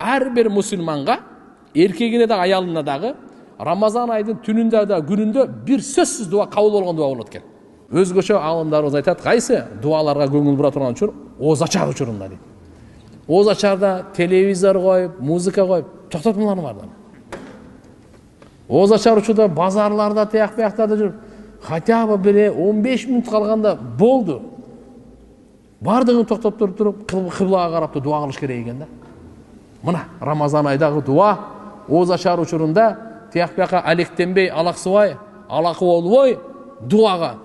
ар бир мусулманга, эркегине дагы, аялына дагы Рамазан айдын түнүндө да күнүндө бир сөзсүз дуа кабыл болгон дуа болот экен. Өзгөчө алымдарыбыз айтат, кайсы дуаларга көңүл бура турган учур? Ооз ачар учурунда дейт. Ооз ачарда телевизор коюп, музыка коюп, токтотмулар барды. Ооз ачар учурда базарларда, тияк бияктарда жүрүп, хотя бы бир 15 мүнөт калганда болду. Бардыгын токтоп туруп, кыблага карап дуа кылыш керек экен да. Мына Рамазан айдагы дуа, ооз ачар учурунда тияк бияка алектенбей, алаксыбай, алакы болбой дуага,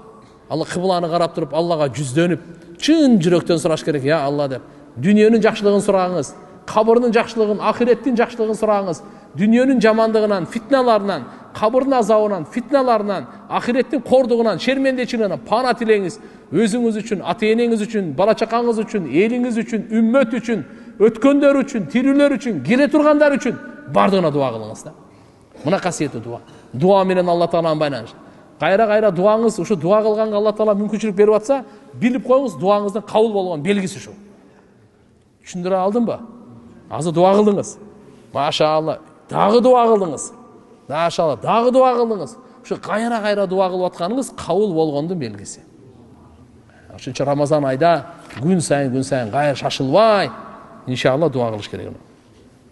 Алла кыбланы карап туруп, Аллага жүздөнүп, чын жүрөктөн сураш керек. Я Алла деп, дүйнөнүн жакшылыгын сураңыз, кабырдын жакшылыгын, ахиреттин жакшылыгын сураңыз. Дүйнөнүн жамандыгынан, фитналарынан, кабырдын азабынан, фитналарынан, ахиреттин кордугунан, шермендечилигинен пана тилеңиз. Өзүңүз үчүн, ата-энеңиз үчүн, бала чакаңыз үчүн, элиңиз үчүн, үммөт үчүн, өткөндөр үчүн, тирүүлөр үчүн, келе тургандар үчүн бардыгына дуа кылыңыз да. Мына касиети дуа. Дуа менен Алла Тааланын байланышы. Кайра дуаңыз, ушу дуа кылганга Алла Таала мүмкүнчүлүк берип атса, билип коюңуз, дуаңыздын кабыл болгон белгиси ушу. Түшүндүрө алдымбы? Азыр дуа кылдыңыз. Машалла, дагы дуа кылдыңыз. Машалла, дагы дуа кылдыңыз. Ушу кайра дуа кылып атканыңыз кабыл болгондун белгиси. Ошончо Рамазан айда күн сайын кайра шашылбай, иншалла дуа кылыш керек.